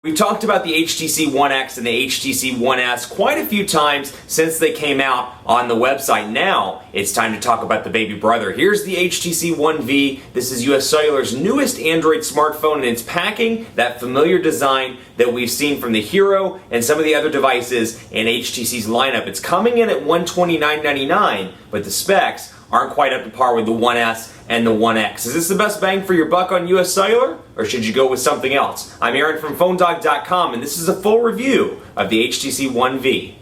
We've talked about the HTC One X and the HTC One S quite a few times since they came out on the website. Now it's time to talk about the baby brother. Here's the HTC One V. This is US Cellular's newest Android smartphone, and it's packing that familiar design that we've seen from the Hero and some of the other devices in HTC's lineup. It's coming in at $129.99, but the specs aren't quite up to par with the One S and the One X. Is this the best bang for your buck on US Cellular, or should you go with something else? I'm Aaron from PhoneDog.com, and this is a full review of the HTC One V.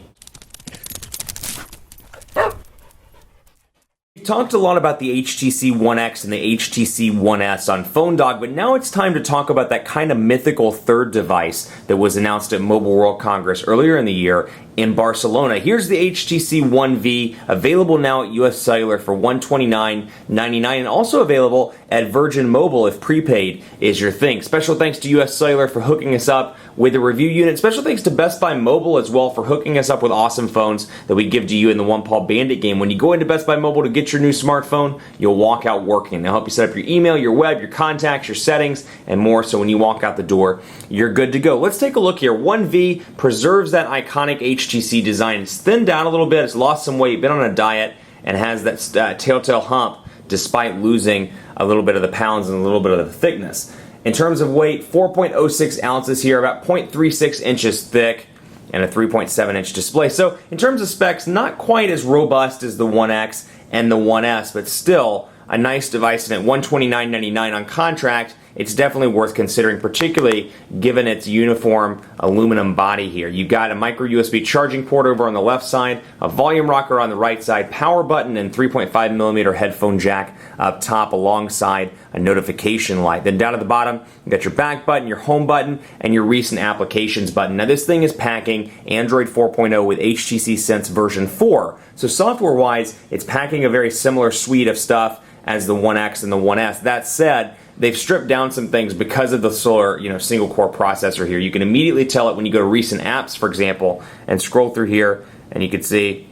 We talked a lot about the HTC One X and the HTC One S on PhoneDog, but now it's time to talk about that kind of mythical third device that was announced at Mobile World Congress earlier in the year in Barcelona. Here's the HTC One V, available now at US Cellular for $129.99, and also available at Virgin Mobile if prepaid is your thing. Special thanks to US Cellular for hooking us up with a review unit. Special thanks to Best Buy Mobile as well for hooking us up with awesome phones that we give to you in the One Paw Bandit game. When you go into Best Buy Mobile to get your new smartphone, you'll walk out working. They'll help you set up your email, your web, your contacts, your settings, and more, so when you walk out the door, you're good to go. Let's take a look here. One V preserves that iconic HTC design. It's thinned down a little bit, it's lost some weight, been on a diet, and has that telltale hump despite losing a little bit of the pounds and a little bit of the thickness. In terms of weight, 4.06 ounces here, about 0.36 inches thick, and a 3.7 inch display. So in terms of specs, not quite as robust as the One X and the One S, but still a nice device, and at $129.99 on contract, it's definitely worth considering, particularly given its uniform aluminum body here. You've got a micro USB charging port over on the left side, a volume rocker on the right side, power button, and 3.5mm headphone jack up top alongside a notification light. Then down at the bottom, you got your back button, your home button, and your recent applications button. Now this thing is packing Android 4.0 with HTC Sense version 4. So software-wise, it's packing a very similar suite of stuff as the One X and the One S. That said, they've stripped down some things because of the solar, single core processor here. You can immediately tell it when you go to recent apps, for example, and scroll through here, and you can see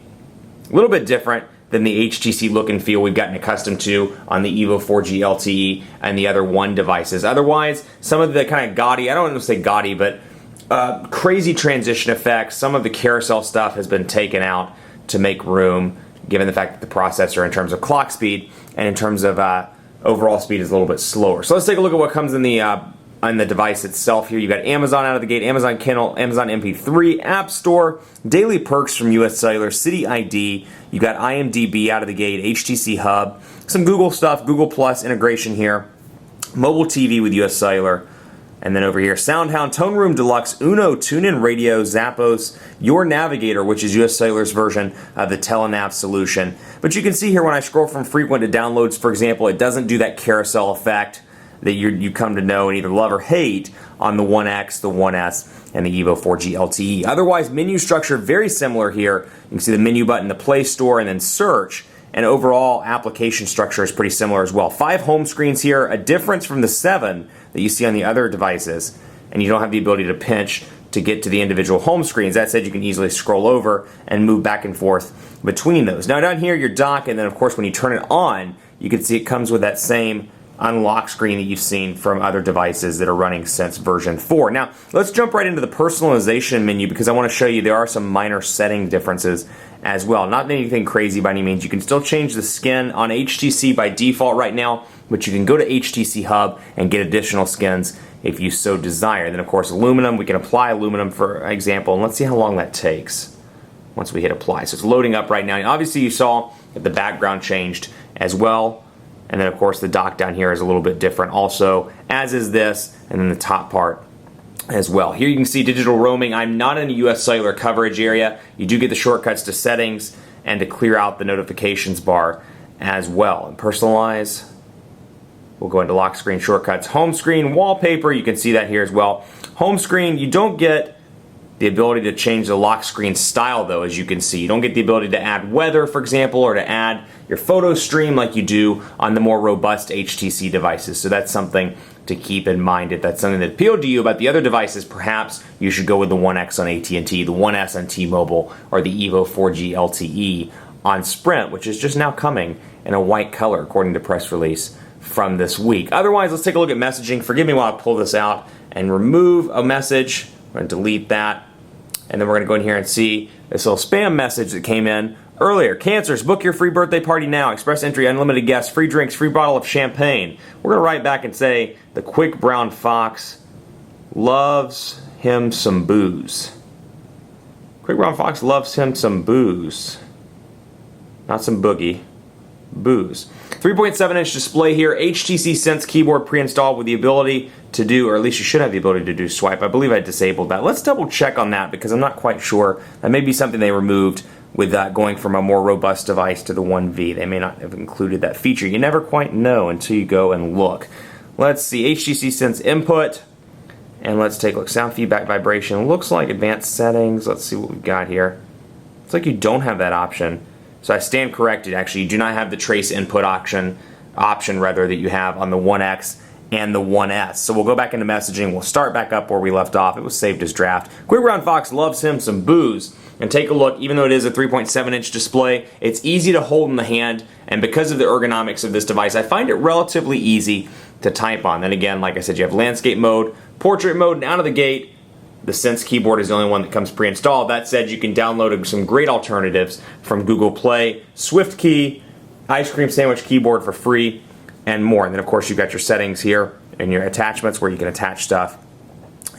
a little bit different than the HTC look and feel we've gotten accustomed to on the Evo 4G LTE and the other One devices. Otherwise, some of the kind of gaudy, I don't want to say gaudy, but crazy transition effects, some of the carousel stuff has been taken out to make room, given the fact that the processor, in terms of clock speed and in terms of overall speed, is a little bit slower. So let's take a look at what comes in the device itself here. You got Amazon out of the gate, Amazon Kindle, Amazon MP3, App Store, daily perks from US Cellular, City ID. You got IMDb out of the gate, HTC Hub, some Google stuff, Google Plus integration here, mobile TV with US Cellular. And then over here, SoundHound, Tone Room Deluxe, Uno, TuneIn Radio, Zappos, Your Navigator, which is US Cellular's version of the Telenav solution. But you can see here when I scroll from frequent to downloads, for example, it doesn't do that carousel effect that you come to know and either love or hate on the One X, the One S, and the Evo 4G LTE. Otherwise, menu structure very similar here. You can see the menu button, the Play Store, and then search. And overall application structure is pretty similar as well. 5 home screens here, a difference from the 7 that you see on the other devices, and you don't have the ability to pinch to get to the individual home screens. That said, you can easily scroll over and move back and forth between those. Now down here, your dock, and then of course when you turn it on, you can see it comes with that same unlock screen that you've seen from other devices that are running Sense version 4. Now, let's jump right into the personalization menu, because I want to show you there are some minor setting differences as well. Not anything crazy by any means. You can still change the skin on HTC by default right now, but you can go to HTC Hub and get additional skins if you so desire. Then of course aluminum, we can apply aluminum for example, and let's see how long that takes once we hit apply. So it's loading up right now. And obviously you saw that the background changed as well. And then of course the dock down here is a little bit different also, as is this, and then the top part as well. Here you can see digital roaming. I'm not in a US Cellular coverage area. You do get the shortcuts to settings and to clear out the notifications bar as well. And personalize, we'll go into lock screen shortcuts. Home screen, wallpaper, you can see that here as well. Home screen, you don't get the ability to change the lock screen style though, as you can see. You don't get the ability to add weather, for example, or to add your photo stream like you do on the more robust HTC devices. So that's something to keep in mind. If that's something that appealed to you about the other devices, perhaps you should go with the One X on AT&T, the One S on T-Mobile, or the Evo 4G LTE on Sprint, which is just now coming in a white color according to press release from this week. Otherwise, let's take a look at messaging. Forgive me while I pull this out and remove a message. We're going to delete that. And then we're going to go in here and see this little spam message that came in earlier. Cancers, book your free birthday party now. Express entry, unlimited guests, free drinks, free bottle of champagne. We're going to write back and say, the quick brown fox loves him some booze. Quick brown fox loves him some booze. Not some boogie. Booze. 3.7-inch display here. HTC Sense keyboard pre-installed with the ability to do, or at least you should have the ability to do swipe. I believe I disabled that. Let's double check on that because I'm not quite sure. That may be something they removed with going from a more robust device to the One V. They may not have included that feature. You never quite know until you go and look. Let's see. HTC Sense input. And let's take a look. Sound feedback vibration. Looks like advanced settings. Let's see what we've got here. Looks like you don't have that option. So I stand corrected, actually. You do not have the trace input option rather that you have on the One X and the One S. So we'll go back into messaging. We'll start back up where we left off. It was saved as draft. Quick Brown Fox loves him some booze. And take a look, even though it is a 3.7-inch display, it's easy to hold in the hand. And because of the ergonomics of this device, I find it relatively easy to type on. Then again, like I said, you have landscape mode, portrait mode, and out of the gate, the Sense keyboard is the only one that comes pre-installed. That said, you can download some great alternatives from Google Play, SwiftKey, Ice Cream Sandwich keyboard for free, and more. And then, of course, you've got your settings here and your attachments where you can attach stuff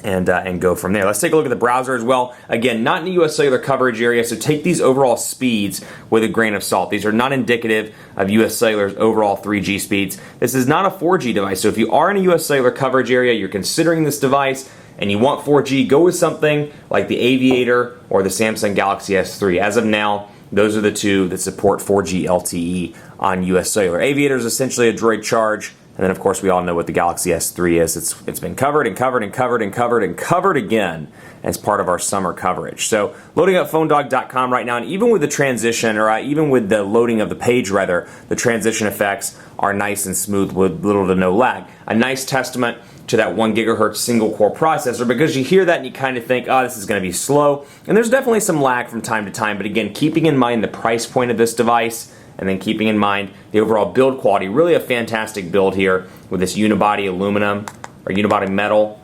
and go from there. Let's take a look at the browser as well. Again, not in the US Cellular coverage area, so take these overall speeds with a grain of salt. These are not indicative of US Cellular's overall 3G speeds. This is not a 4G device, so if you are in a US Cellular coverage area, you're considering this device, and you want 4G, go with something like the Aviator or the Samsung Galaxy S3. As of now, those are the two that support 4G LTE on US Cellular. Aviator is essentially a Droid Charge, and then of course we all know what the Galaxy S3 is. It's been covered and covered and covered and covered and covered again as part of our summer coverage. So loading up PhoneDog.com right now, and even with the transition, or even with the loading of the page rather, the transition effects are nice and smooth with little to no lag. A nice testament to that 1 gigahertz single core processor, because you hear that and you kind of think, oh, this is going to be slow. And there's definitely some lag from time to time, but again, keeping in mind the price point of this device and then keeping in mind the overall build quality, really a fantastic build here with this unibody aluminum or unibody metal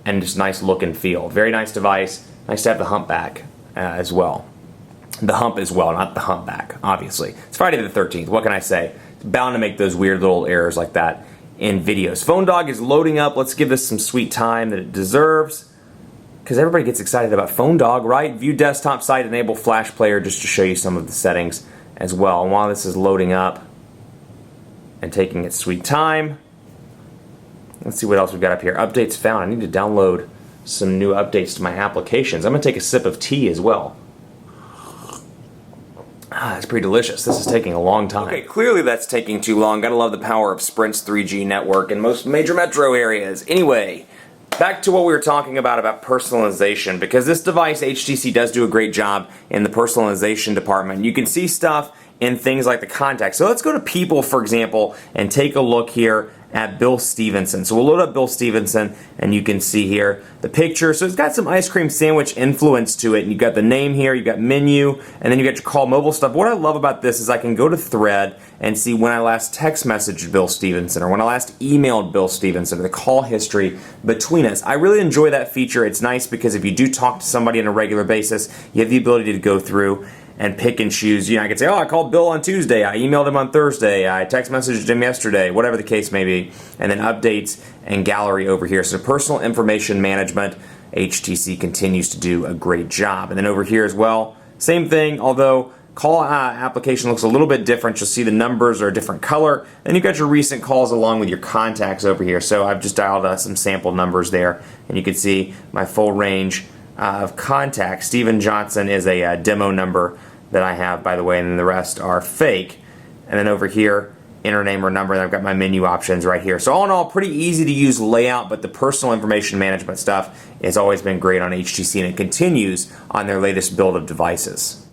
and just nice look and feel. Very nice device. Nice to have the humpback as well. The hump as well, not the humpback, obviously. It's Friday the 13th. What can I say? It's bound to make those weird little errors like that in videos. PhoneDog is loading up. Let's give this some sweet time that it deserves, because everybody gets excited about PhoneDog, right? View desktop site, enable flash player, just to show you some of the settings as well. And while this is loading up and taking its sweet time, let's see what else we've got up here. Updates found. I need to download some new updates to my applications. I'm going to take a sip of tea as well. That's pretty delicious. This is taking a long time. Okay, clearly that's taking too long. Gotta love the power of Sprint's 3G network in most major metro areas. Anyway, back to what we were talking about personalization, because this device, HTC, does do a great job in the personalization department. You can see stuff in things like the contacts. So let's go to people, for example, and take a look here at Bill Stevenson. So we'll load up Bill Stevenson, and you can see here the picture. So it's got some ice cream sandwich influence to it, and you've got the name here, you've got menu, and then you got your call mobile stuff. What I love about this is I can go to Thread and see when I last text messaged Bill Stevenson, or when I last emailed Bill Stevenson, the call history between us. I really enjoy that feature. It's nice because if you do talk to somebody on a regular basis, you have the ability to go through and pick and choose. You know, I could say, oh, I called Bill on Tuesday, I emailed him on Thursday, I text messaged him yesterday, whatever the case may be, and then updates and gallery over here. So personal information management, HTC continues to do a great job. And then over here as well, same thing, although call application looks a little bit different. You'll see the numbers are a different color, and you've got your recent calls along with your contacts over here. So I've just dialed some sample numbers there, and you can see my full range of contacts. Steven Johnson is a demo number that I have, by the way, and then the rest are fake. And then over here, enter name or number, and I've got my menu options right here. So all in all, pretty easy to use layout, but the personal information management stuff has always been great on HTC, and it continues on their latest build of devices.